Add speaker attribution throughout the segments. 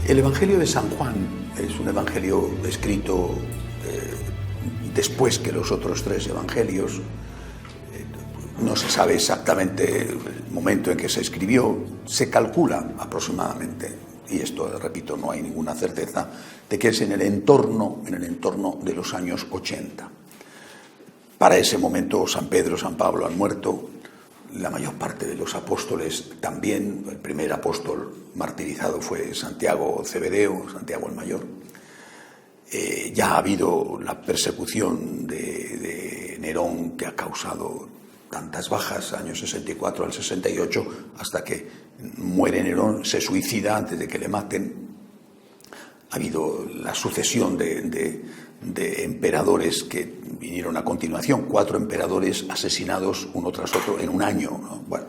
Speaker 1: El Evangelio de San Juan es un evangelio escrito después que los otros tres evangelios. No se sabe exactamente el momento en que se escribió, se calcula aproximadamente, y esto, repito, no hay ninguna certeza, de que es en el entorno de los años 80. Para ese momento San Pedro, San Pablo han muerto, la mayor parte de los apóstoles también. El primer apóstol martirizado fue Santiago Cebedeo, Santiago el Mayor. Ya ha habido la persecución de Nerón, que ha causado tantas bajas, años 64 al 68, hasta que muere Nerón, se suicida antes de que le maten. Ha habido la sucesión de emperadores que vinieron a continuación, 4 emperadores asesinados uno tras otro en un año, ¿no? Bueno,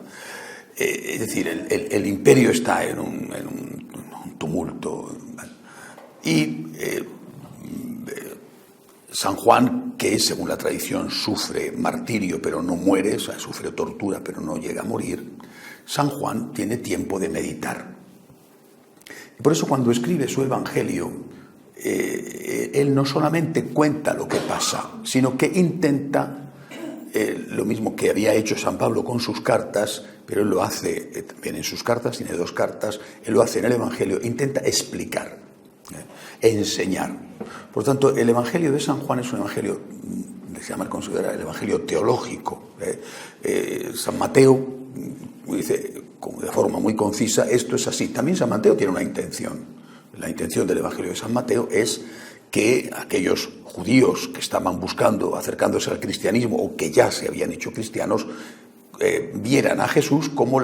Speaker 1: es decir, el imperio está en un tumulto. Y San Juan, que según la tradición sufre martirio pero no muere, o sea, sufre tortura pero no llega a morir, San Juan tiene tiempo de meditar. Y por eso cuando escribe su evangelio, él no solamente cuenta lo que pasa, sino que intenta, lo mismo que había hecho San Pablo con sus cartas, pero él lo hace también en sus cartas, tiene 2 cartas, él lo hace en el evangelio, intenta explicar, enseñar. Por tanto, el evangelio de San Juan es un evangelio, se llama considerar el evangelio teológico. San Mateo dice de forma muy concisa, esto es así. También San Mateo tiene una intención. La intención del evangelio de San Mateo es que aquellos judíos que estaban buscando, acercándose al cristianismo o que ya se habían hecho cristianos, vieran a Jesús como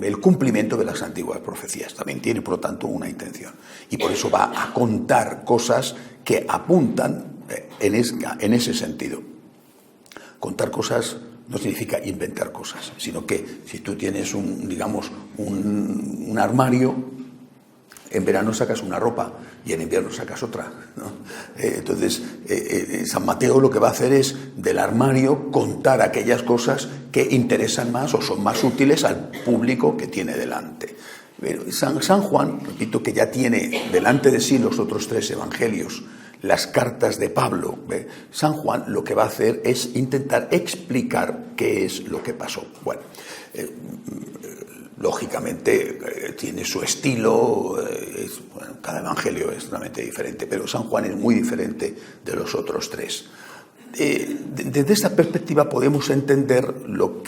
Speaker 1: el cumplimiento de las antiguas profecías. También tiene, por lo tanto, una intención. Y por eso va a contar cosas que apuntan en ese sentido. Contar cosas no significa inventar cosas, sino que si tú tienes un armario, en verano sacas una ropa y en invierno sacas otra, ¿no? Entonces, San Mateo lo que va a hacer es del armario contar aquellas cosas que interesan más o son más útiles al público que tiene delante. Pero San Juan, repito, que ya tiene delante de sí los otros 3 evangelios, las cartas de Pablo, San Juan lo que va a hacer es intentar explicar qué es lo que pasó. Bueno, lógicamente tiene su estilo, cada evangelio es totalmente diferente, pero San Juan es muy diferente de los otros 3. Desde esta perspectiva podemos entender no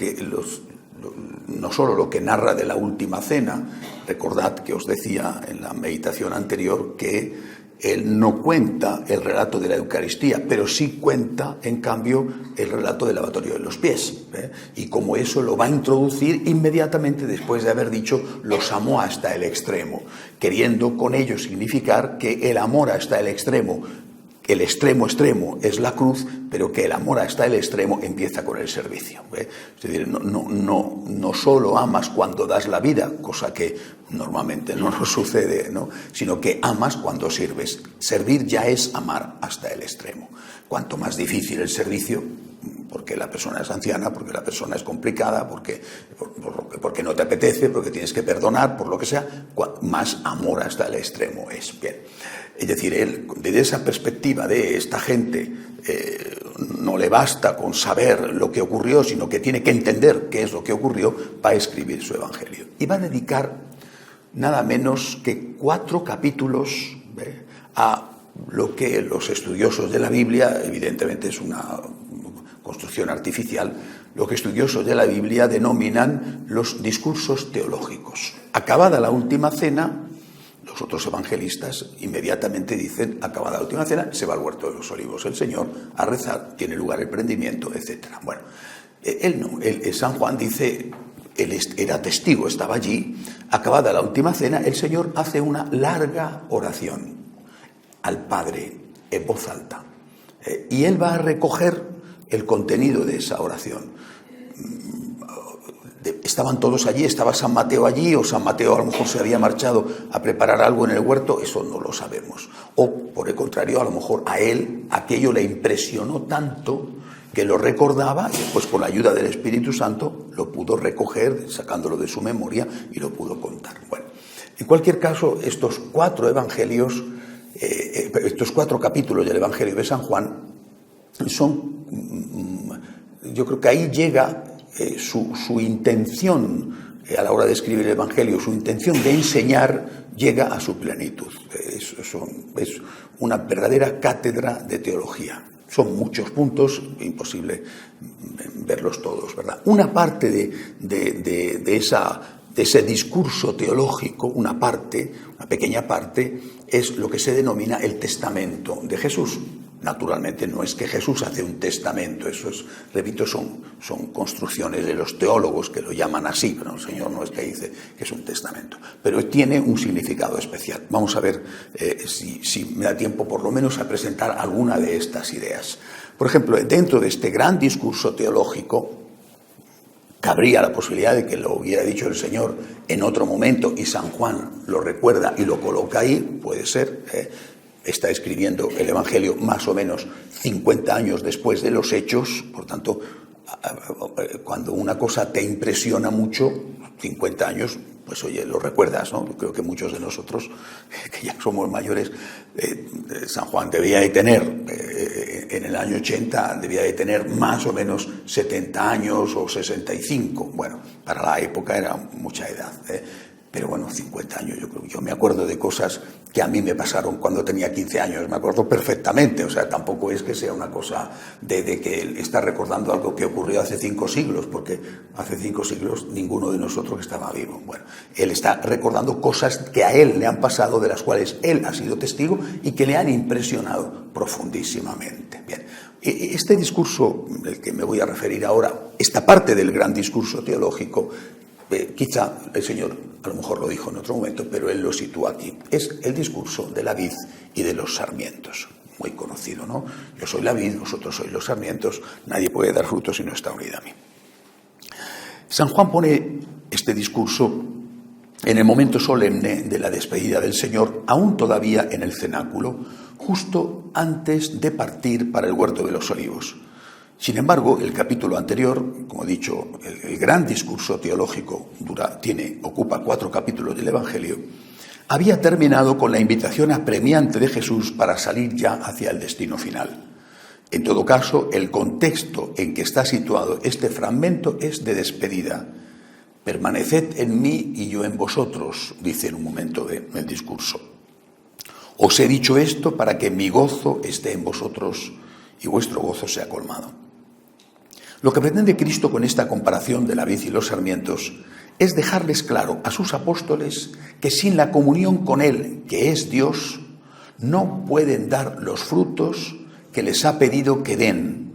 Speaker 1: solo lo que narra de la última cena. Recordad que os decía en la meditación anterior que él no cuenta el relato de la Eucaristía, pero sí cuenta, en cambio, el relato del lavatorio de los pies. Y como eso lo va a introducir inmediatamente después de haber dicho, los amó hasta el extremo, queriendo con ello significar que el amor hasta el extremo es la cruz, pero que el amor hasta el extremo empieza con el servicio. Es decir, no solo amas cuando das la vida, cosa que normalmente no nos sucede, ¿no? Sino que amas cuando sirves. Servir ya es amar hasta el extremo. Cuanto más difícil el servicio, porque la persona es anciana, porque la persona es complicada, porque no te apetece, porque tienes que perdonar, por lo que sea, más amor hasta el extremo es. Bien. Es decir, él, desde esa perspectiva de esta gente, no le basta con saber lo que ocurrió, sino que tiene que entender qué es lo que ocurrió para escribir su evangelio. Y va a dedicar nada menos que 4 capítulos a lo que los estudiosos de la Biblia, evidentemente es una construcción artificial, lo que estudiosos de la Biblia denominan los discursos teológicos. Acabada la última cena, los otros evangelistas inmediatamente dicen, acabada la última cena, se va al huerto de los olivos el Señor a rezar, tiene lugar el prendimiento, etc. Bueno, San Juan dice, él era testigo, estaba allí, acabada la última cena, el Señor hace una larga oración al Padre en voz alta. Y él va a recoger el contenido de esa oración. Estaban todos allí, estaba San Mateo allí, o San Mateo a lo mejor se había marchado a preparar algo en el huerto, eso no lo sabemos. O, por el contrario, a lo mejor a él aquello le impresionó tanto que lo recordaba y después, con la ayuda del Espíritu Santo, lo pudo recoger, sacándolo de su memoria, y lo pudo contar. Bueno, En cualquier caso, estos 4 evangelios, estos 4 capítulos del Evangelio de San Juan son, yo creo que ahí llega su intención a la hora de escribir el Evangelio, su intención de enseñar llega a su plenitud. Es una verdadera cátedra de teología. Son muchos puntos, imposible verlos todos, ¿verdad? Una parte de ese discurso teológico, una pequeña parte, es lo que se denomina el testamento de Jesús. Naturalmente no es que Jesús hace un testamento, eso es, repito, son construcciones de los teólogos que lo llaman así, pero el Señor no es que dice que es un testamento, pero tiene un significado especial. Vamos a ver si me da tiempo por lo menos a presentar alguna de estas ideas. Por ejemplo, dentro de este gran discurso teológico, cabría la posibilidad de que lo hubiera dicho el Señor en otro momento y San Juan lo recuerda y lo coloca ahí, puede ser. Está escribiendo el Evangelio más o menos 50 años después de los hechos, por tanto, cuando una cosa te impresiona mucho, 50 años, pues oye, lo recuerdas, ¿no? Creo que muchos de nosotros, que ya somos mayores, San Juan debía de tener, en el año 80, debía de tener más o menos 70 años o 65. Bueno, para la época era mucha edad, pero bueno, 50 años, yo me acuerdo de cosas que a mí me pasaron cuando tenía 15 años, me acuerdo perfectamente, o sea, tampoco es que sea una cosa de que él está recordando algo que ocurrió hace 5 siglos, porque hace 5 siglos ninguno de nosotros estaba vivo. Bueno, él está recordando cosas que a él le han pasado, de las cuales él ha sido testigo y que le han impresionado profundísimamente. Bien, este discurso del que me voy a referir ahora, esta parte del gran discurso teológico, quizá el Señor a lo mejor lo dijo en otro momento, pero él lo sitúa aquí. Es el discurso de la vid y de los sarmientos. Muy conocido, ¿no? Yo soy la vid, vosotros sois los sarmientos, nadie puede dar fruto si no está unido a mí. San Juan pone este discurso en el momento solemne de la despedida del Señor, aún todavía en el cenáculo, justo antes de partir para el huerto de los olivos. Sin embargo, el capítulo anterior, como he dicho, el gran discurso teológico ocupa 4 capítulos del Evangelio, había terminado con la invitación apremiante de Jesús para salir ya hacia el destino final. En todo caso, el contexto en que está situado este fragmento es de despedida. Permaneced en mí y yo en vosotros, dice en un momento del discurso. Os he dicho esto para que mi gozo esté en vosotros y vuestro gozo sea colmado. Lo que pretende Cristo con esta comparación de la vid y los sarmientos es dejarles claro a sus apóstoles que sin la comunión con Él, que es Dios, no pueden dar los frutos que les ha pedido que den: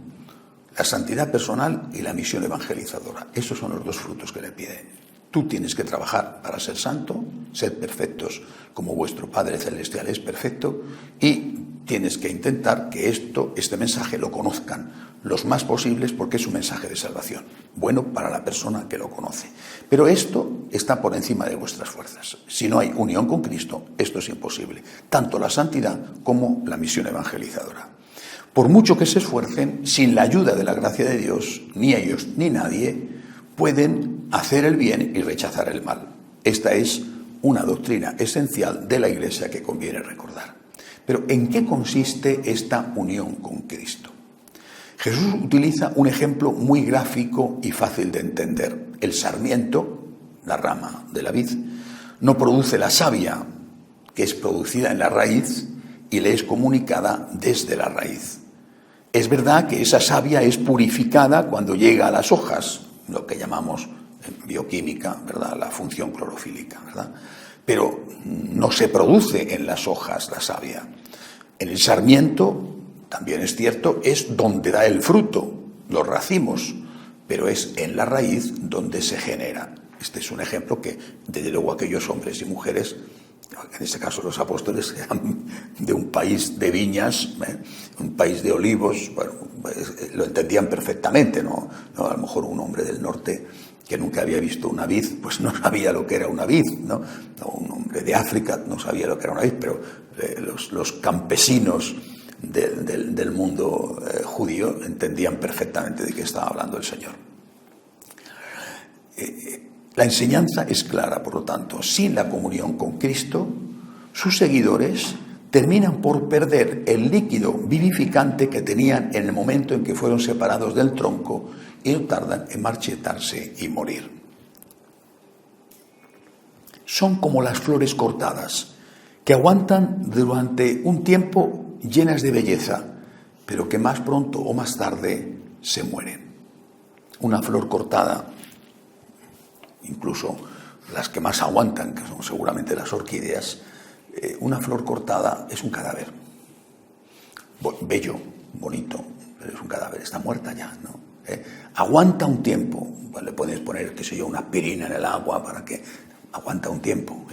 Speaker 1: la santidad personal y la misión evangelizadora. Esos son los 2 frutos que le pide. Tú tienes que trabajar para ser santo, ser perfectos como vuestro Padre Celestial es perfecto, y tienes que intentar que este mensaje lo conozcan los más posibles, porque es un mensaje de salvación, bueno para la persona que lo conoce. Pero esto está por encima de vuestras fuerzas. Si no hay unión con Cristo, esto es imposible, tanto la santidad como la misión evangelizadora. Por mucho que se esfuercen, sin la ayuda de la gracia de Dios, ni ellos ni nadie pueden hacer el bien y rechazar el mal. Esta es una doctrina esencial de la Iglesia que conviene recordar. Pero ¿en qué consiste esta unión con Cristo? Jesús utiliza un ejemplo muy gráfico y fácil de entender. El sarmiento, la rama de la vid, no produce la savia, que es producida en la raíz y le es comunicada desde la raíz. Es verdad que esa savia es purificada cuando llega a las hojas, lo que llamamos en bioquímica, ¿verdad?, la función clorofílica, ¿verdad? Pero no se produce en las hojas la savia. En el sarmiento, también es cierto, es donde da el fruto, los racimos, pero es en la raíz donde se genera. Este es un ejemplo que, desde luego, aquellos hombres y mujeres, en este caso los apóstoles, eran de un país de viñas, un país de olivos, bueno, lo entendían perfectamente, ¿no? A lo mejor un hombre del norte que nunca había visto una vid, pues no sabía lo que era una vid, ¿no? Un hombre de África no sabía lo que era una vid, pero los campesinos del mundo judío entendían perfectamente de qué estaba hablando el Señor. La enseñanza es clara, por lo tanto, sin la comunión con Cristo, sus seguidores terminan por perder el líquido vivificante que tenían en el momento en que fueron separados del tronco y no tardan en marchitarse y morir. Son como las flores cortadas, que aguantan durante un tiempo llenas de belleza, pero que más pronto o más tarde se mueren. Una flor cortada, incluso las que más aguantan, que son seguramente las orquídeas, una flor cortada es un cadáver. Bello, bonito, pero es un cadáver, está muerta ya, ¿no? Aguanta un tiempo, pues le puedes poner, qué sé yo, una aspirina en el agua para que aguanta un tiempo,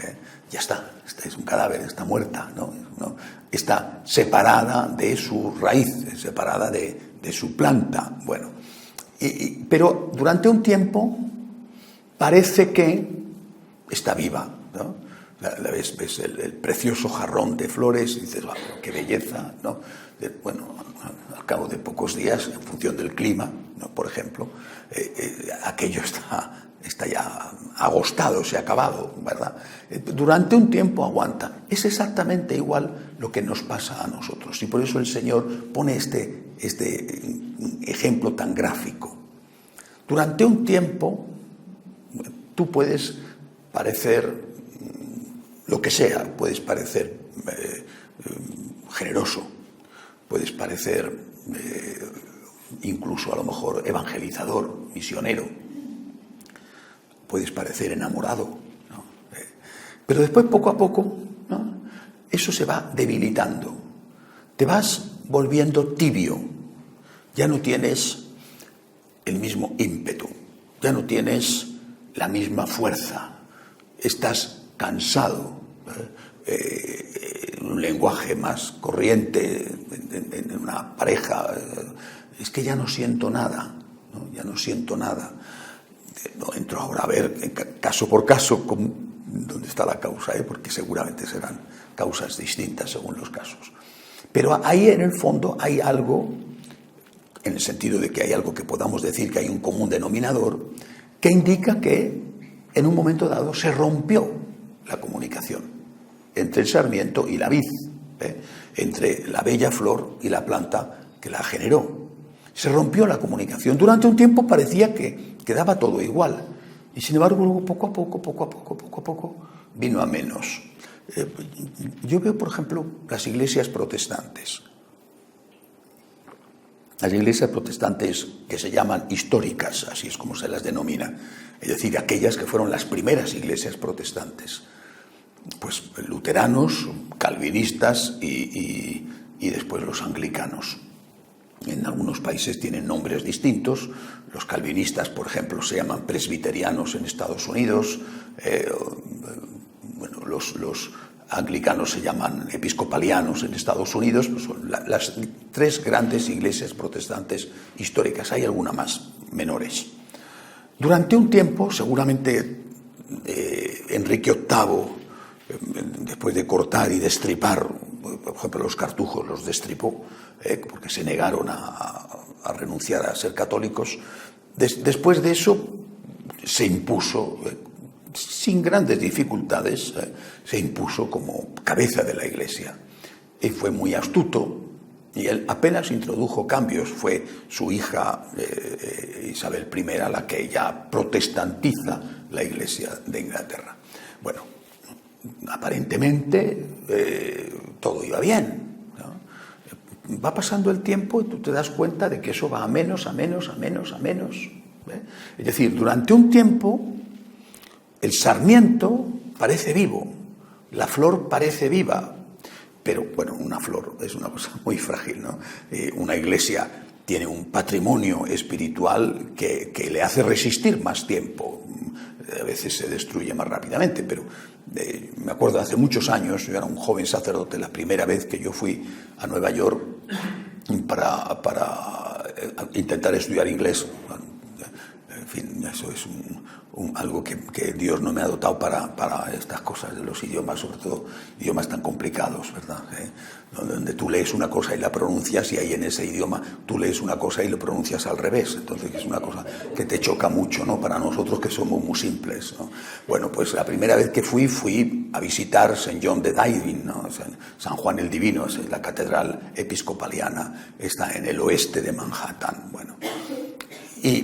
Speaker 1: ya está, es un cadáver, está muerta, ¿no? Está separada de su raíz, separada de su planta. Bueno, pero durante un tiempo parece que está viva, ¿no? Ves el precioso jarrón de flores y dices, wow, qué belleza, ¿no? Bueno, al cabo de pocos días, en función del clima, ¿no? Por ejemplo, aquello está ya agostado, se ha acabado, ¿verdad? Durante un tiempo aguanta. Es exactamente igual lo que nos pasa a nosotros. Y por eso el Señor pone este ejemplo tan gráfico. Durante un tiempo tú puedes parecer lo que sea, puedes parecer generoso, puedes parecer incluso a lo mejor evangelizador, misionero, puedes parecer enamorado, ¿no? Pero después poco a poco, ¿no? Eso se va debilitando, te vas volviendo tibio, ya no tienes el mismo ímpetu, ya no tienes la misma fuerza, estás cansado, en un lenguaje más corriente, en una pareja, es que ya no siento nada, ¿no? Ya no siento nada. No entro ahora a ver caso por caso dónde está la causa, porque seguramente serán causas distintas según los casos. Pero ahí en el fondo hay algo, en el sentido de que hay algo que podamos decir que hay un común denominador, que indica que en un momento dado se rompió la comunicación entre el sarmiento y la vid, entre la bella flor y la planta que la generó. Se rompió la comunicación. Durante un tiempo parecía que quedaba todo igual. Y sin embargo, luego poco a poco, vino a menos. Yo veo, por ejemplo, las iglesias protestantes. Las iglesias protestantes que se llaman históricas, así es como se las denomina. Es decir, aquellas que fueron las primeras iglesias protestantes. Pues luteranos, calvinistas y después los anglicanos. En algunos países tienen nombres distintos. Los calvinistas, por ejemplo, se llaman presbiterianos en Estados Unidos. Los anglicanos se llaman episcopalianos en Estados Unidos. Pues son las tres grandes iglesias protestantes históricas. Hay alguna más, menores. Durante un tiempo, seguramente Enrique VIII, después de cortar y destripar, por ejemplo, los cartujos los destripó, porque se negaron a renunciar a ser católicos. Después de eso se impuso, sin grandes dificultades, se impuso como cabeza de la Iglesia. Y fue muy astuto, y él apenas introdujo cambios. Fue su hija Isabel I la que ya protestantiza la Iglesia de Inglaterra. Bueno, aparentemente todo iba bien, ¿no? Va pasando el tiempo y tú te das cuenta de que eso va a menos. Es decir, durante un tiempo el sarmiento parece vivo, la flor parece viva, pero bueno, una flor es una cosa muy frágil, ¿no? Una iglesia tiene un patrimonio espiritual que le hace resistir más tiempo. A veces se destruye más rápidamente, pero me acuerdo hace muchos años, yo era un joven sacerdote, la primera vez que yo fui a Nueva York para intentar estudiar inglés. En fin, eso es algo que Dios no me ha dotado para estas cosas de los idiomas, sobre todo idiomas tan complicados, ¿verdad? Donde tú lees una cosa y la pronuncias, y ahí en ese idioma tú lees una cosa y lo pronuncias al revés. Entonces es una cosa que te choca mucho, ¿no? Para nosotros que somos muy simples, ¿no? Bueno, pues la primera vez que fui a visitar St. John the Divine, ¿no? San Juan el Divino, es la catedral episcopaliana, está en el oeste de Manhattan. Bueno, y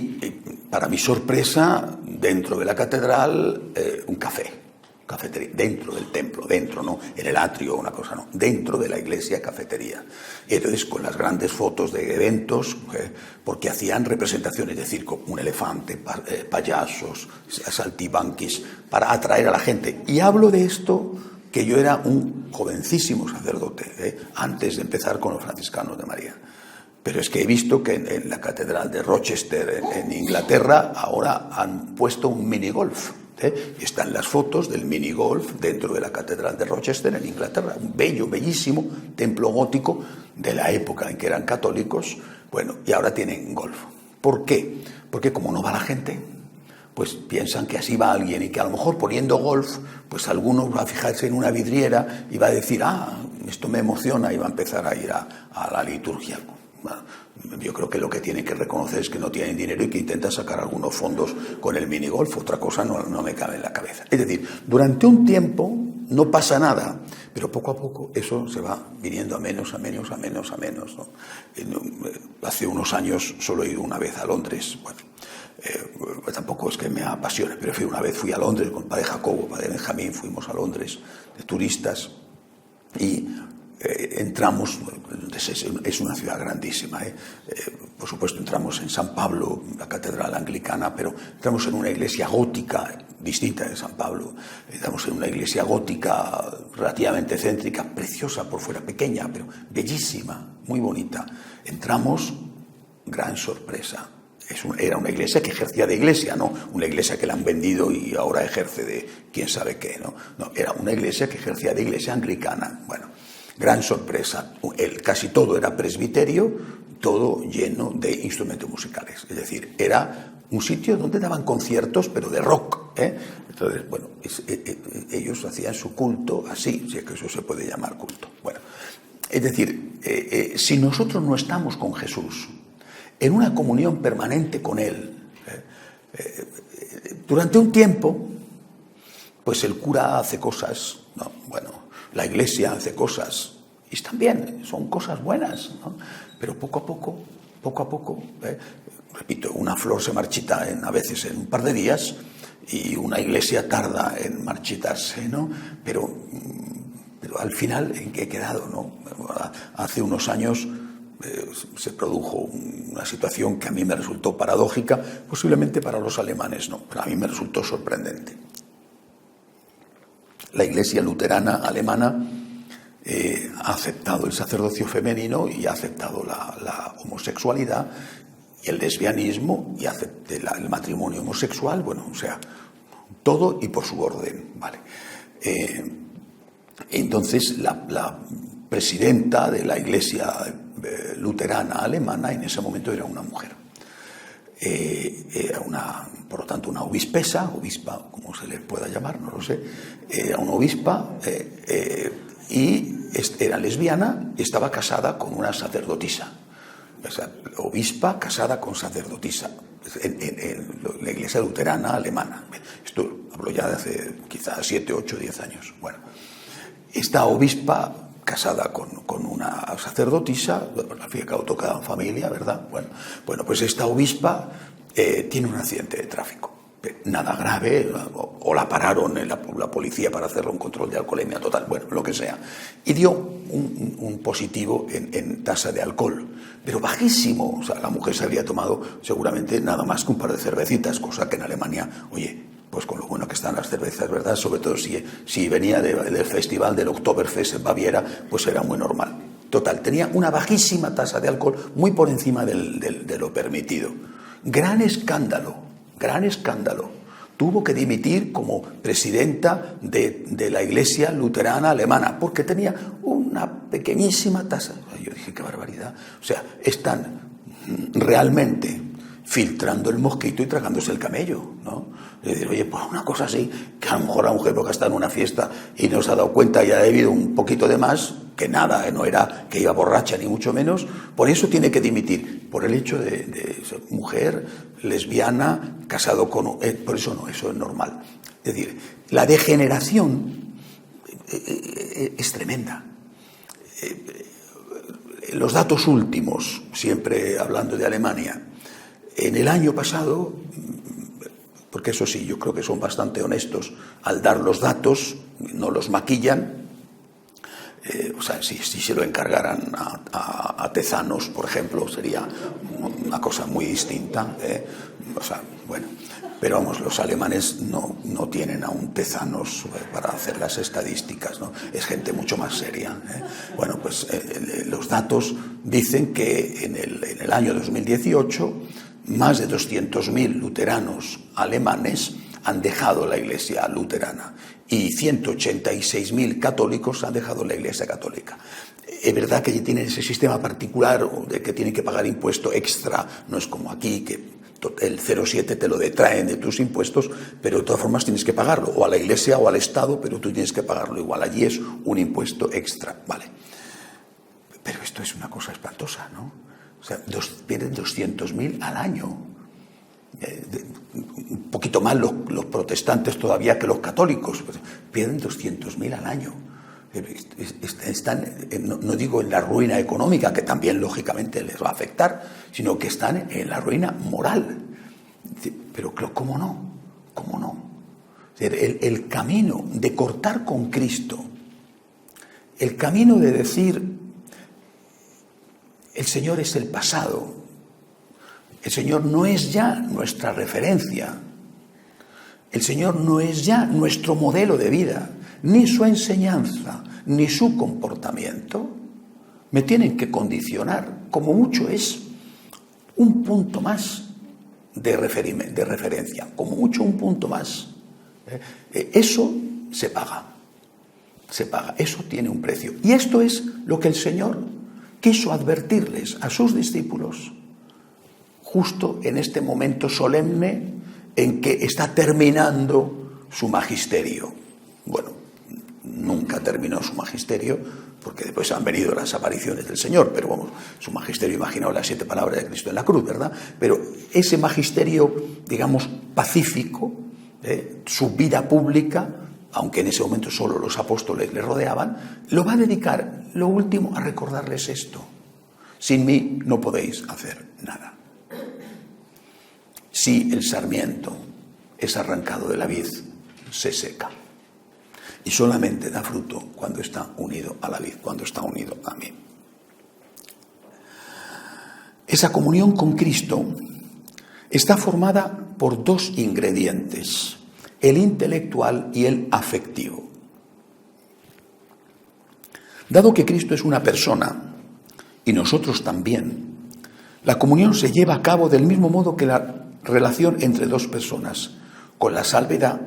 Speaker 1: para mi sorpresa, dentro de la catedral, un cafetería, dentro del templo, dentro, no en el atrio, una cosa, no, dentro de la iglesia, cafetería. Y entonces con las grandes fotos de eventos, porque hacían representaciones de circo, un elefante, payasos, saltibanquis, para atraer a la gente. Y hablo de esto que yo era un jovencísimo sacerdote, antes de empezar con los franciscanos de María. Pero es que he visto que en la catedral de Rochester, en Inglaterra, ahora han puesto un minigolf. Y están las fotos del minigolf dentro de la catedral de Rochester, en Inglaterra. Un bello, bellísimo templo gótico de la época en que eran católicos. Bueno, y ahora tienen golf. ¿Por qué? Porque como no va la gente, pues piensan que así va alguien, y que a lo mejor poniendo golf, pues alguno va a fijarse en una vidriera y va a decir, esto me emociona, y va a empezar a ir a la liturgia. Bueno, yo creo que lo que tienen que reconocer es que no tienen dinero y que intentan sacar algunos fondos con el minigolf. Otra cosa no me cabe en la cabeza. Es decir, durante un tiempo no pasa nada, pero poco a poco eso se va viniendo a menos, ¿no? Hace unos años solo he ido una vez a Londres. Bueno, tampoco es que me apasione, pero una vez fui a Londres con padre Jacobo, padre Benjamín, fuimos a Londres de turistas y entramos, es una ciudad grandísima, por supuesto entramos en San Pablo, la catedral anglicana, pero entramos en una iglesia gótica distinta de San Pablo, entramos en una iglesia gótica relativamente céntrica, preciosa por fuera, pequeña, pero bellísima, muy bonita. Entramos, gran sorpresa. Era una iglesia que ejercía de iglesia, no una iglesia que la han vendido y ahora ejerce de quién sabe qué, no, era una iglesia que ejercía de iglesia anglicana. Bueno, gran sorpresa, casi todo era presbiterio, todo lleno de instrumentos musicales, es decir, era un sitio donde daban conciertos, pero de rock, Entonces, bueno, ellos hacían su culto así, si es que eso se puede llamar culto. Bueno, es decir, si nosotros no estamos con Jesús, en una comunión permanente con Él, durante un tiempo, pues el cura hace cosas, ¿no? Bueno, la iglesia hace cosas, y están bien, son cosas buenas, ¿no? Pero poco a poco, repito, una flor se marchita a veces en un par de días, y una iglesia tarda en marchitarse, ¿no? Pero al final, ¿en qué he quedado, no? Hace unos años se produjo una situación que a mí me resultó paradójica, posiblemente para los alemanes no, pero a mí me resultó sorprendente. La Iglesia luterana alemana ha aceptado el sacerdocio femenino y ha aceptado la homosexualidad y el lesbianismo y el matrimonio homosexual, bueno, o sea, todo y por su orden, ¿vale? Entonces, la presidenta de la Iglesia luterana alemana en ese momento era una mujer. Era por lo tanto, una obispa, como se le pueda llamar, no lo sé, era una obispa y era lesbiana y estaba casada con una sacerdotisa. O sea, obispa casada con sacerdotisa en la Iglesia luterana alemana. Esto hablo ya de hace quizás 7, 8, 10 años. Bueno, esta obispa casada con una sacerdotisa, al fin y al cabo tocada en familia, ¿verdad? Bueno, pues esta obispa tiene un accidente de tráfico. Nada grave, o la pararon la policía para hacerle un control de alcoholemia total, bueno, lo que sea. Y dio un positivo en tasa de alcohol, pero bajísimo. O sea, la mujer se había tomado seguramente nada más que un par de cervecitas, cosa que en Alemania, oye, pues con lo bueno que están las cervezas, ¿verdad? Sobre todo si venía del festival del Oktoberfest en Baviera, pues era muy normal. Total, tenía una bajísima tasa de alcohol, muy por encima de lo permitido. Gran escándalo. Tuvo que dimitir como presidenta de la Iglesia luterana alemana, porque tenía una pequeñísima tasa. Yo dije, qué barbaridad. O sea, están realmente filtrando el mosquito y tragándose el camello, ¿no? Es decir, oye, pues una cosa así, que a lo mejor a un jefe que está en una fiesta y no se ha dado cuenta y ha bebido un poquito de más, que nada, no era que iba borracha ni mucho menos, por eso tiene que dimitir, por el hecho de ser mujer, lesbiana, casado con... por eso no, eso es normal. Es decir, la degeneración es tremenda. Los datos últimos, siempre hablando de Alemania, en el año pasado, porque eso sí, yo creo que son bastante honestos al dar los datos, no los maquillan, o sea, si se lo encargaran a Tezanos, por ejemplo, sería una cosa muy distinta, o sea, bueno, pero vamos, los alemanes no tienen a un Tezanos para hacer las estadísticas, ¿no? Es gente mucho más seria, Bueno, pues los datos dicen que en el año 2018 más de 200.000 luteranos alemanes han dejado la Iglesia luterana y 186.000 católicos han dejado la Iglesia católica. Es verdad que tienen ese sistema particular de que tienen que pagar impuesto extra, no es como aquí que el 0,7 te lo detraen de tus impuestos, pero de todas formas tienes que pagarlo, o a la Iglesia o al Estado, pero tú tienes que pagarlo igual. Allí es un impuesto extra, ¿vale? Pero esto es una cosa espantosa, ¿no? O sea, pierden 200.000 al año. Un poquito más los protestantes todavía que los católicos. Pierden 200.000 al año. Están, no digo en la ruina económica, que también lógicamente les va a afectar, sino que están en la ruina moral. Pero ¿cómo no? ¿Cómo no? El camino de cortar con Cristo, el camino de decir el Señor es el pasado, el Señor no es ya nuestra referencia, el Señor no es ya nuestro modelo de vida, ni su enseñanza, ni su comportamiento, me tienen que condicionar, como mucho es un punto más de referencia, como mucho un punto más. Eso se paga, eso tiene un precio. Y esto es lo que el Señor quiso advertirles a sus discípulos justo en este momento solemne en que está terminando su magisterio. Bueno, nunca terminó su magisterio porque después han venido las apariciones del Señor, pero vamos, su magisterio, imaginaos las 7 palabras de Cristo en la cruz, ¿verdad? Pero ese magisterio, digamos, pacífico, su vida pública, aunque en ese momento solo los apóstoles le rodeaban, lo va a dedicar, lo último, a recordarles esto. Sin mí no podéis hacer nada. Si el sarmiento es arrancado de la vid, se seca. Y solamente da fruto cuando está unido a la vid, cuando está unido a mí. Esa comunión con Cristo está formada por 2 ingredientes: el intelectual y el afectivo. Dado que Cristo es una persona, y nosotros también, la comunión se lleva a cabo del mismo modo que la relación entre 2 personas, con la salvedad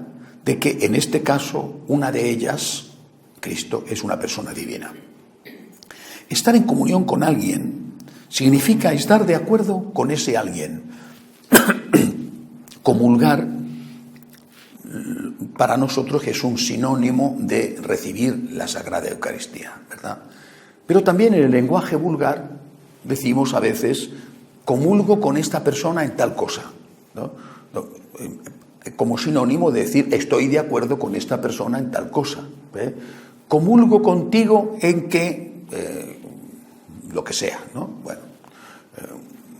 Speaker 1: de que en este caso una de ellas, Cristo, es una persona divina. Estar en comunión con alguien significa estar de acuerdo con ese alguien. Comulgar para nosotros es un sinónimo de recibir la Sagrada Eucaristía, ¿verdad? Pero también en el lenguaje vulgar decimos a veces, comulgo con esta persona en tal cosa, ¿no? Como sinónimo de decir, estoy de acuerdo con esta persona en tal cosa. Comulgo contigo en que, lo que sea, ¿no? Bueno,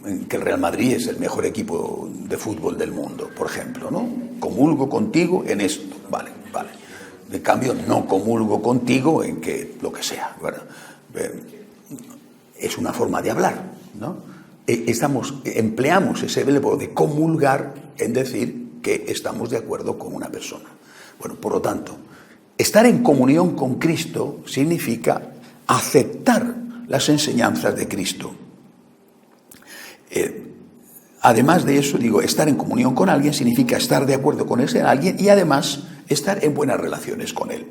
Speaker 1: en que el Real Madrid es el mejor equipo de fútbol del mundo, por ejemplo, ¿no? Comulgo contigo en esto, vale. En cambio, no comulgo contigo en que lo que sea, ¿verdad? Es una forma de hablar, ¿no? Empleamos ese verbo de comulgar en decir que estamos de acuerdo con una persona. Bueno, por lo tanto, estar en comunión con Cristo significa aceptar las enseñanzas de Cristo. Además de eso, estar en comunión con alguien significa estar de acuerdo con ese alguien y además estar en buenas relaciones con él.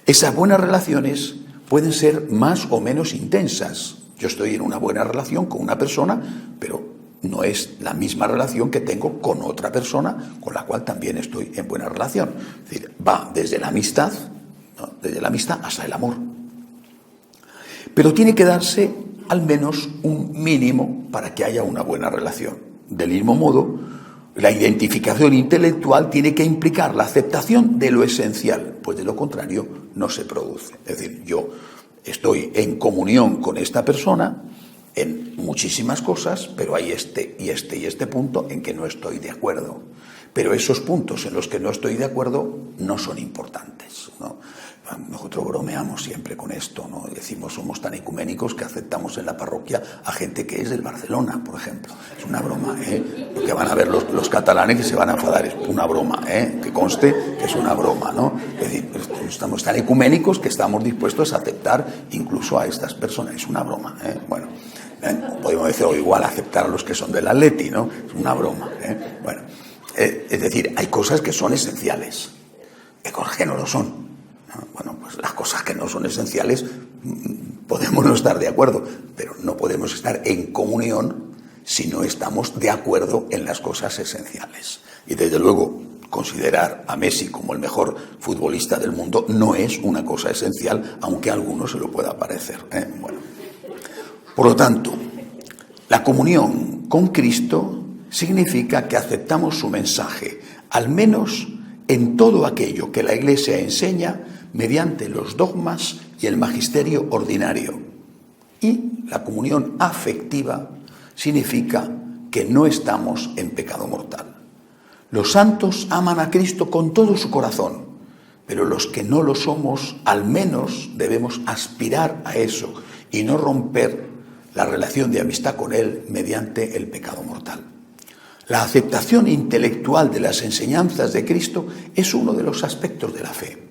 Speaker 1: Esas buenas relaciones pueden ser más o menos intensas. Yo estoy en una buena relación con una persona, pero no es la misma relación que tengo con otra persona con la cual también estoy en buena relación. Es decir, va desde la amistad, ¿no?, desde la amistad hasta el amor. Pero tiene que darse al menos un mínimo para que haya una buena relación. Del mismo modo, la identificación intelectual tiene que implicar la aceptación de lo esencial, pues de lo contrario no se produce. Es decir, yo estoy en comunión con esta persona en muchísimas cosas, pero hay este punto en que no estoy de acuerdo. Pero esos puntos en los que no estoy de acuerdo no son importantes, ¿no? Nosotros bromeamos siempre con esto, ¿no? Decimos, somos tan ecuménicos que aceptamos en la parroquia a gente que es del Barcelona, por ejemplo. Es una broma, ¿eh? Lo que van a ver los catalanes que se van a enfadar, es una broma, ¿eh? Que conste que es una broma, ¿no? Es decir, estamos tan ecuménicos que estamos dispuestos a aceptar incluso a estas personas. Es una broma, ¿eh? Bueno, podemos decir, o igual aceptar a los que son del Atleti, ¿no? Es una broma, ¿eh? Bueno, es decir, hay cosas que son esenciales, hay cosas que no lo son. Bueno, pues las cosas que no son esenciales podemos no estar de acuerdo, pero no podemos estar en comunión si no estamos de acuerdo en las cosas esenciales. Y desde luego, considerar a Messi como el mejor futbolista del mundo no es una cosa esencial, aunque a algunos se lo pueda parecer, ¿eh? Bueno, por lo tanto, la comunión con Cristo significa que aceptamos su mensaje, al menos en todo aquello que la Iglesia enseña mediante los dogmas y el magisterio ordinario. Y la comunión afectiva significa que no estamos en pecado mortal. Los santos aman a Cristo con todo su corazón, pero los que no lo somos, al menos debemos aspirar a eso y no romper la relación de amistad con Él mediante el pecado mortal. La aceptación intelectual de las enseñanzas de Cristo es uno de los aspectos de la fe.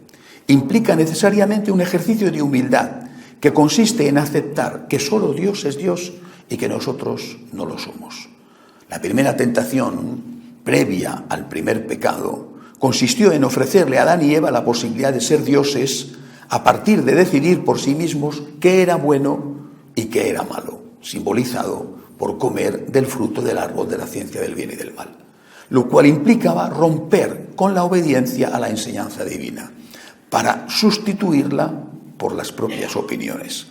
Speaker 1: Implica necesariamente un ejercicio de humildad que consiste en aceptar que solo Dios es Dios y que nosotros no lo somos. La primera tentación, previa al primer pecado, consistió en ofrecerle a Adán y Eva la posibilidad de ser dioses a partir de decidir por sí mismos qué era bueno y qué era malo, simbolizado por comer del fruto del árbol de la ciencia del bien y del mal, lo cual implicaba romper con la obediencia a la enseñanza divina, para sustituirla por las propias opiniones.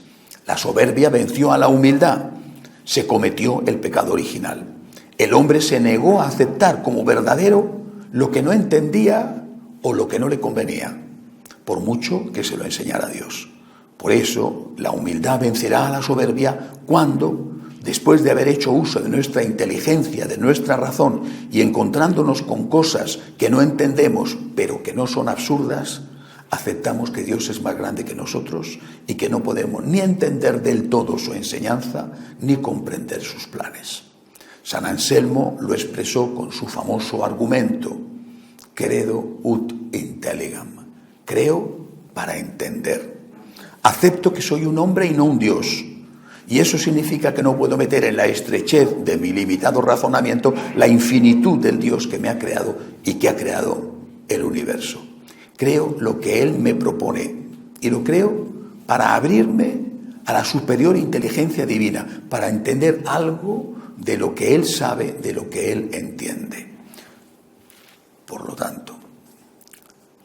Speaker 1: La soberbia venció a la humildad, se cometió el pecado original. El hombre se negó a aceptar como verdadero lo que no entendía o lo que no le convenía, por mucho que se lo enseñara Dios. Por eso, la humildad vencerá a la soberbia cuando, después de haber hecho uso de nuestra inteligencia, de nuestra razón, y encontrándonos con cosas que no entendemos, pero que no son absurdas, aceptamos que Dios es más grande que nosotros y que no podemos ni entender del todo su enseñanza, ni comprender sus planes. San Anselmo lo expresó con su famoso argumento, credo ut intelligam, creo para entender. Acepto que soy un hombre y no un Dios, y eso significa que no puedo meter en la estrechez de mi limitado razonamiento la infinitud del Dios que me ha creado y que ha creado el universo. Creo lo que Él me propone y lo creo para abrirme a la superior inteligencia divina, para entender algo de lo que Él sabe, de lo que Él entiende. Por lo tanto,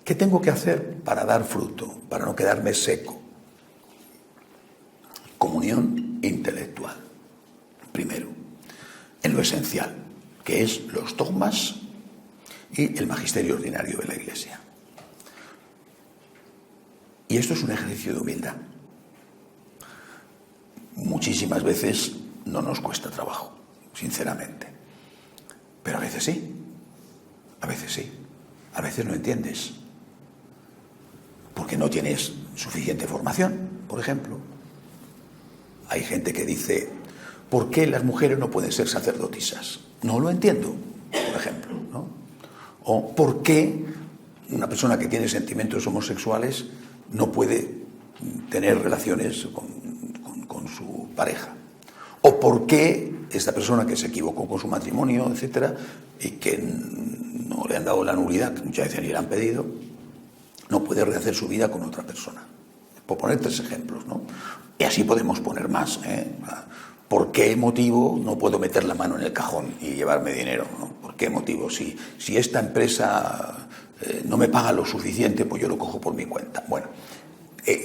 Speaker 1: ¿qué tengo que hacer para dar fruto, para no quedarme seco? Comunión intelectual, primero, en lo esencial, que es los dogmas y el magisterio ordinario de la Iglesia. Y esto es un ejercicio de humildad. Muchísimas veces no nos cuesta trabajo, sinceramente. Pero a veces sí, a veces sí. A veces no entiendes. Porque no tienes suficiente formación, por ejemplo. Hay gente que dice, ¿por qué las mujeres no pueden ser sacerdotisas? No lo entiendo, por ejemplo, ¿no? O ¿por qué una persona que tiene sentimientos homosexuales no puede tener relaciones con su pareja? ¿O por qué esta persona que se equivocó con su matrimonio, etcétera, y que no le han dado la nulidad, que muchas veces ni le han pedido, no puede rehacer su vida con otra persona? Por poner 3 ejemplos, ¿no? Y así podemos poner más, ¿eh? ¿por qué motivo no puedo meter la mano en el cajón y llevarme dinero, ¿no? ¿Por qué motivo? Si esta empresa no me paga lo suficiente, pues yo lo cojo por mi cuenta. Bueno,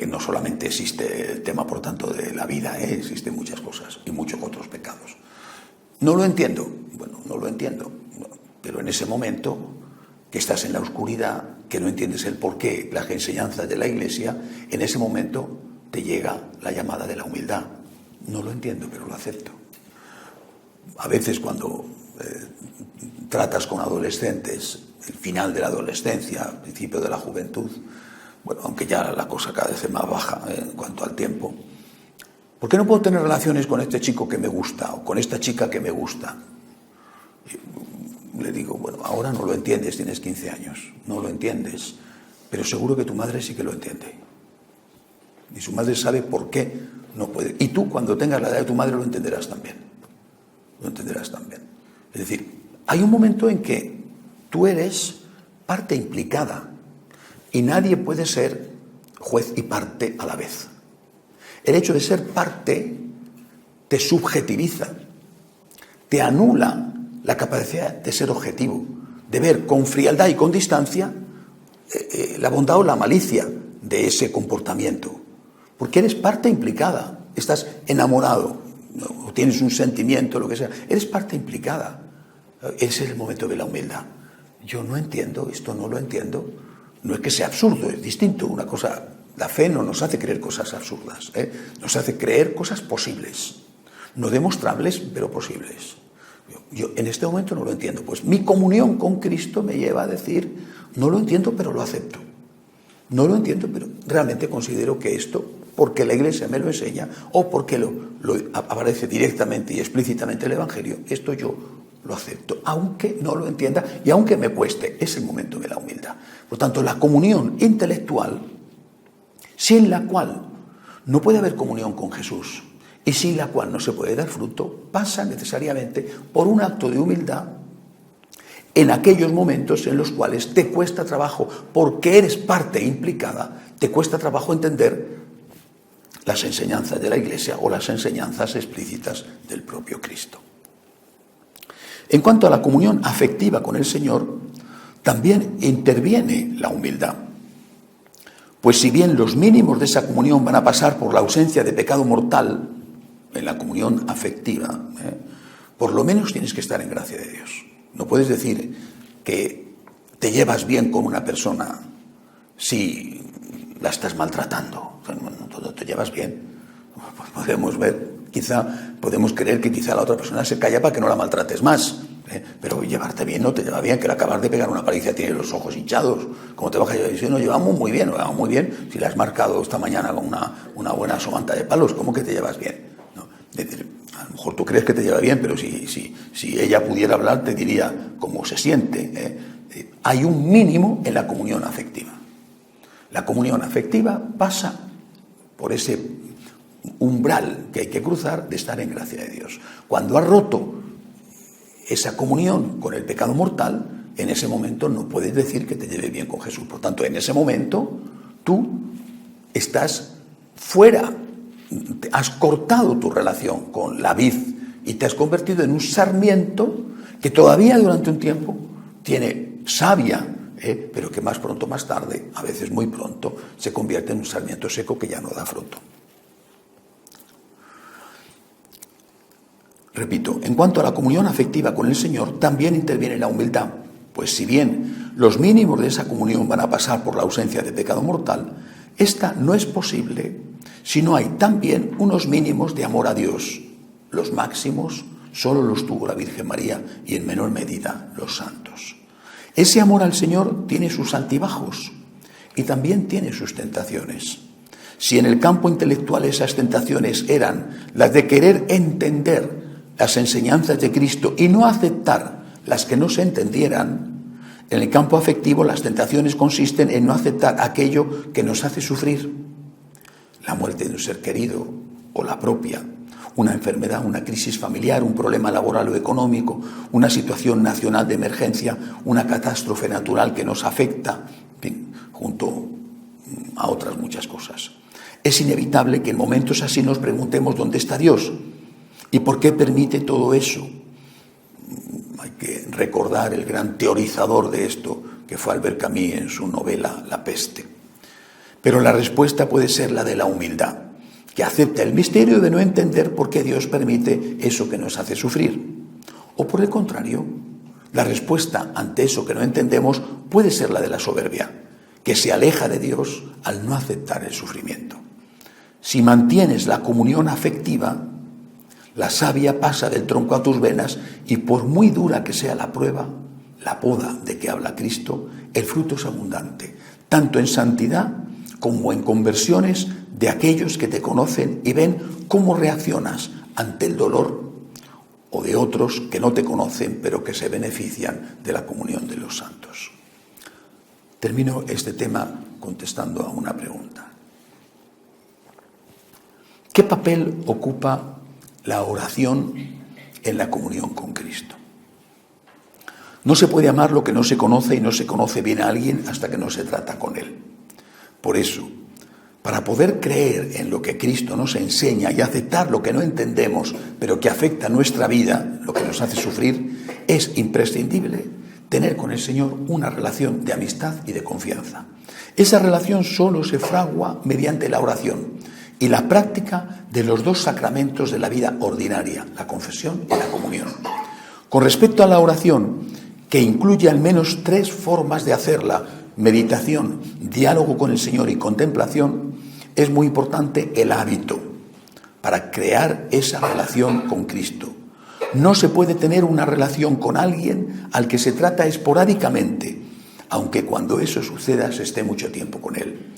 Speaker 1: no solamente existe el tema, por tanto, de la vida, existen muchas cosas y muchos otros pecados. No lo entiendo, bueno, no lo entiendo, pero en ese momento que estás en la oscuridad, que no entiendes el porqué, las enseñanzas de la Iglesia, en ese momento te llega la llamada de la humildad. No lo entiendo, pero lo acepto. A veces cuando tratas con adolescentes, el final de la adolescencia, el principio de la juventud, bueno, aunque ya la cosa cada vez es más baja en cuanto al tiempo, ¿por qué no puedo tener relaciones con este chico que me gusta o con esta chica que me gusta? Le digo, bueno, ahora no lo entiendes, tienes 15 años, no lo entiendes, pero seguro que tu madre sí que lo entiende. Y su madre sabe por qué no puede. Y tú, cuando tengas la edad de tu madre, lo entenderás también. Lo entenderás también. Es decir, hay un momento en que tú eres parte implicada y nadie puede ser juez y parte a la vez. El hecho de ser parte te subjetiviza, te anula la capacidad de ser objetivo, de ver con frialdad y con distancia la bondad o la malicia de ese comportamiento. Porque eres parte implicada, estás enamorado, ¿no? O tienes un sentimiento, lo que sea, eres parte implicada. Ese es el momento de la humildad. Yo no entiendo, esto no lo entiendo. No es que sea absurdo, es distinto. Una cosa, la fe no nos hace creer cosas absurdas, nos hace creer cosas posibles, no demostrables, pero posibles. Yo en este momento no lo entiendo. Pues mi comunión con Cristo me lleva a decir, no lo entiendo, pero lo acepto. No lo entiendo, pero realmente considero que esto, porque la Iglesia me lo enseña o porque lo aparece directamente y explícitamente el Evangelio, esto yo lo acepto, aunque no lo entienda y aunque me cueste. Es el momento de la humildad. Por tanto, la comunión intelectual, sin la cual no puede haber comunión con Jesús y sin la cual no se puede dar fruto, pasa necesariamente por un acto de humildad en aquellos momentos en los cuales te cuesta trabajo, porque eres parte implicada, te cuesta trabajo entender las enseñanzas de la Iglesia o las enseñanzas explícitas del propio Cristo. En cuanto a la comunión afectiva con el Señor, también interviene la humildad. Pues si bien los mínimos de esa comunión van a pasar por la ausencia de pecado mortal en la comunión afectiva, por lo menos tienes que estar en gracia de Dios. No puedes decir que te llevas bien con una persona si la estás maltratando. No te llevas bien. Pues podemos ver, podemos creer que quizá la otra persona se calla para que no la maltrates más. Pero llevarte bien no te lleva bien, que le acabas de pegar una paliza tiene los ojos hinchados. ¿Cómo te vas a llevar? Y si nos llevamos muy bien, si le has marcado esta mañana con una buena somanta de palos, ¿cómo que te llevas bien? No. A lo mejor tú crees que te lleva bien, pero si ella pudiera hablar te diría cómo se siente. Hay un mínimo en la comunión afectiva. La comunión afectiva pasa por ese umbral que hay que cruzar de estar en gracia de Dios. Cuando has roto esa comunión con el pecado mortal, en ese momento no puedes decir que te lleves bien con Jesús. Por tanto, en ese momento tú estás fuera, has cortado tu relación con la vid y te has convertido en un sarmiento que todavía durante un tiempo tiene savia, pero que más pronto, más tarde, a veces muy pronto, se convierte en un sarmiento seco que ya no da fruto. Repito, en cuanto a la comunión afectiva con el Señor, también interviene la humildad, pues si bien los mínimos de esa comunión van a pasar por la ausencia de pecado mortal, esta no es posible si no hay también unos mínimos de amor a Dios. Los máximos solo los tuvo la Virgen María y en menor medida los santos. Ese amor al Señor tiene sus altibajos y también tiene sus tentaciones. Si en el campo intelectual esas tentaciones eran las de querer entender las enseñanzas de Cristo y no aceptar las que no se entendieran, en el campo afectivo las tentaciones consisten en no aceptar aquello que nos hace sufrir. La muerte de un ser querido o la propia, una enfermedad, una crisis familiar, un problema laboral o económico, una situación nacional de emergencia, una catástrofe natural que nos afecta, en fin, junto a otras muchas cosas. Es inevitable que en momentos así nos preguntemos dónde está Dios ¿Y por qué permite todo eso? Hay que recordar el gran teorizador de esto, que fue Albert Camus en su novela La peste. Pero la respuesta puede ser la de la humildad, que acepta el misterio de no entender por qué Dios permite eso que nos hace sufrir. O por el contrario, la respuesta ante eso que no entendemos puede ser la de la soberbia, que se aleja de Dios al no aceptar el sufrimiento. Si mantienes la comunión afectiva, la savia pasa del tronco a tus venas y por muy dura que sea la prueba, la poda de que habla Cristo, el fruto es abundante, tanto en santidad como en conversiones de aquellos que te conocen y ven cómo reaccionas ante el dolor, o de otros que no te conocen pero que se benefician de la comunión de los santos. Termino este tema contestando a una pregunta. ¿Qué papel ocupa la oración en la comunión con Cristo? No se puede amar lo que no se conoce y no se conoce bien a alguien hasta que no se trata con él. Por eso, para poder creer en lo que Cristo nos enseña y aceptar lo que no entendemos, pero que afecta nuestra vida, lo que nos hace sufrir, es imprescindible tener con el Señor una relación de amistad y de confianza. Esa relación solo se fragua mediante la oración y la práctica de los dos sacramentos de la vida ordinaria, la confesión y la comunión. Con respecto a la oración, que incluye al menos 3 formas de hacerla: meditación, diálogo con el Señor y contemplación, es muy importante el hábito para crear esa relación con Cristo. No se puede tener una relación con alguien al que se trata esporádicamente, aunque cuando eso suceda se esté mucho tiempo con él.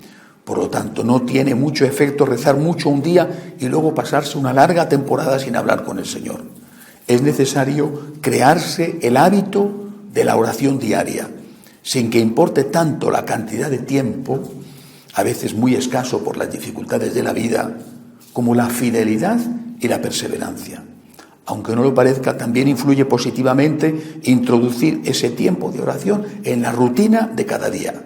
Speaker 1: Por lo tanto, no tiene mucho efecto rezar mucho un día y luego pasarse una larga temporada sin hablar con el Señor. Es necesario crearse el hábito de la oración diaria, sin que importe tanto la cantidad de tiempo, a veces muy escaso por las dificultades de la vida, como la fidelidad y la perseverancia. Aunque no lo parezca, también influye positivamente introducir ese tiempo de oración en la rutina de cada día,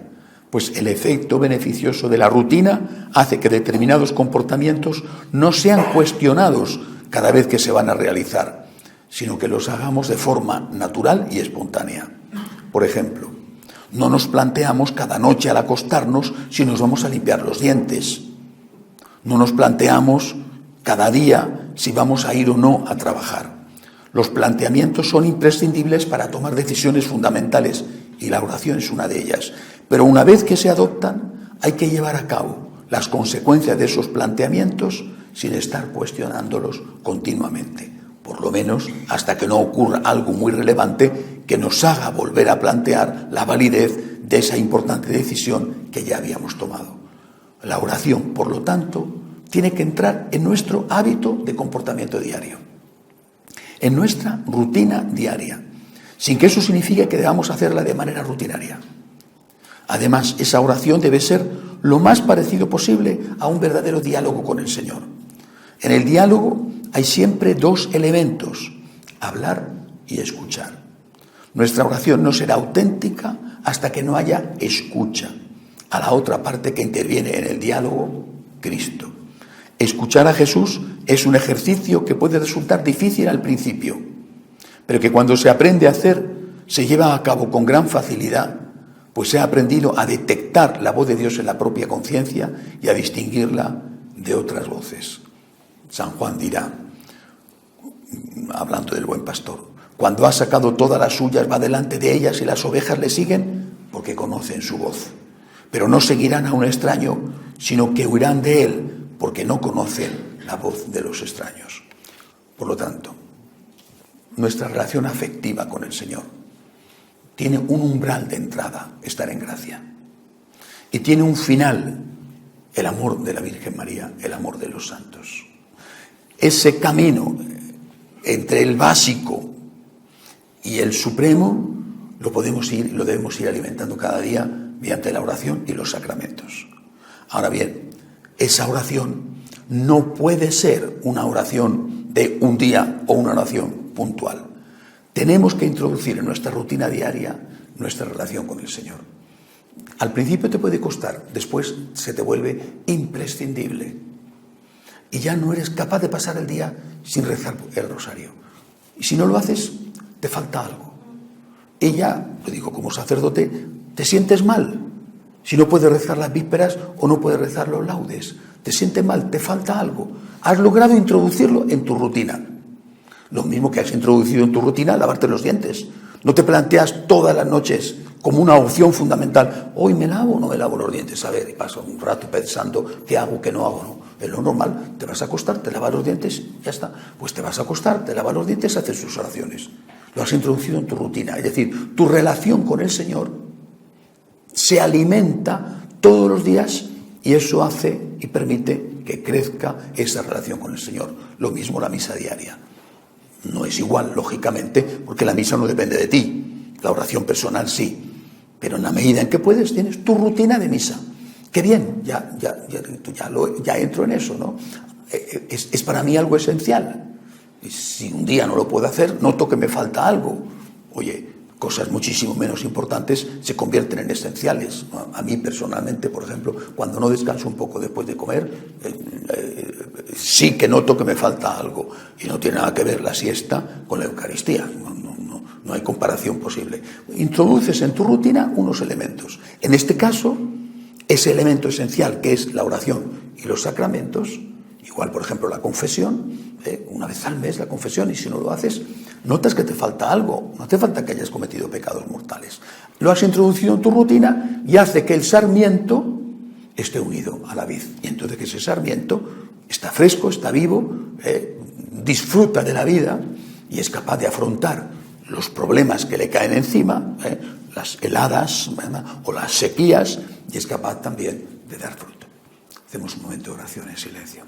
Speaker 1: pues el efecto beneficioso de la rutina hace que determinados comportamientos no sean cuestionados cada vez que se van a realizar, sino que los hagamos de forma natural y espontánea. Por ejemplo, no nos planteamos cada noche al acostarnos si nos vamos a limpiar los dientes. No nos planteamos cada día si vamos a ir o no a trabajar. Los planteamientos son imprescindibles para tomar decisiones fundamentales y la oración es una de ellas. Pero una vez que se adoptan, hay que llevar a cabo las consecuencias de esos planteamientos sin estar cuestionándolos continuamente. Por lo menos hasta que no ocurra algo muy relevante que nos haga volver a plantear la validez de esa importante decisión que ya habíamos tomado. La oración, por lo tanto, tiene que entrar en nuestro hábito de comportamiento diario, en nuestra rutina diaria, sin que eso signifique que debamos hacerla de manera rutinaria. Además, esa oración debe ser lo más parecido posible a un verdadero diálogo con el Señor. En el diálogo hay siempre 2 elementos: hablar y escuchar. Nuestra oración no será auténtica hasta que no haya escucha a la otra parte que interviene en el diálogo, Cristo. Escuchar a Jesús es un ejercicio que puede resultar difícil al principio, pero que cuando se aprende a hacer, se lleva a cabo con gran facilidad, pues se ha aprendido a detectar la voz de Dios en la propia conciencia y a distinguirla de otras voces. San Juan dirá, hablando del buen pastor, cuando ha sacado todas las suyas, va delante de ellas y las ovejas le siguen porque conocen su voz. Pero no seguirán a un extraño, sino que huirán de él porque no conocen la voz de los extraños. Por lo tanto, nuestra relación afectiva con el Señor tiene un umbral de entrada, estar en gracia, y tiene un final, el amor de la Virgen María, el amor de los santos. Ese camino entre el básico y el supremo lo debemos ir alimentando cada día mediante la oración y los sacramentos. Ahora bien, esa oración no puede ser una oración de un día o una oración puntual. Tenemos que introducir en nuestra rutina diaria nuestra relación con el Señor. Al principio te puede costar, después se te vuelve imprescindible. Y ya no eres capaz de pasar el día sin rezar el rosario. Y si no lo haces, te falta algo. Ella, lo digo como sacerdote, te sientes mal si no puedes rezar las vísperas o no puedes rezar los laudes. Te sientes mal, te falta algo. Has logrado introducirlo en tu rutina. Lo mismo que has introducido en tu rutina lavarte los dientes. No te planteas todas las noches como una opción fundamental. Hoy me lavo o no me lavo los dientes. A ver, y paso un rato pensando qué hago, qué no hago. No. Es lo normal. Te vas a acostar, te lavas los dientes, ya está. Pues te vas a acostar, te lavas los dientes, haces sus oraciones. Lo has introducido en tu rutina. Es decir, tu relación con el Señor se alimenta todos los días y eso hace y permite que crezca esa relación con el Señor. Lo mismo la misa diaria. No es igual, lógicamente, porque la misa no depende de ti. La oración personal sí. Pero en la medida en que puedes, tienes tu rutina de misa. ¡Qué bien! Ya entro en eso, ¿no? Es para mí algo esencial. Y si un día no lo puedo hacer, noto que me falta algo. Oye, cosas muchísimo menos importantes se convierten en esenciales. A mí personalmente, por ejemplo, cuando no descanso un poco después de comer, sí que noto que me falta algo. Y no tiene nada que ver la siesta con la Eucaristía. No hay comparación posible. Introduces en tu rutina unos elementos. En este caso, ese elemento esencial que es la oración y los sacramentos, igual por ejemplo la confesión, una vez al mes la confesión, y si no lo haces, notas que te falta algo, no te falta que hayas cometido pecados mortales. Lo has introducido en tu rutina y hace que el sarmiento esté unido a la vid. Y entonces que ese sarmiento está fresco, está vivo, disfruta de la vida y es capaz de afrontar los problemas que le caen encima, las heladas o las sequías, y es capaz también de dar fruto. Hacemos un momento de oración en silencio.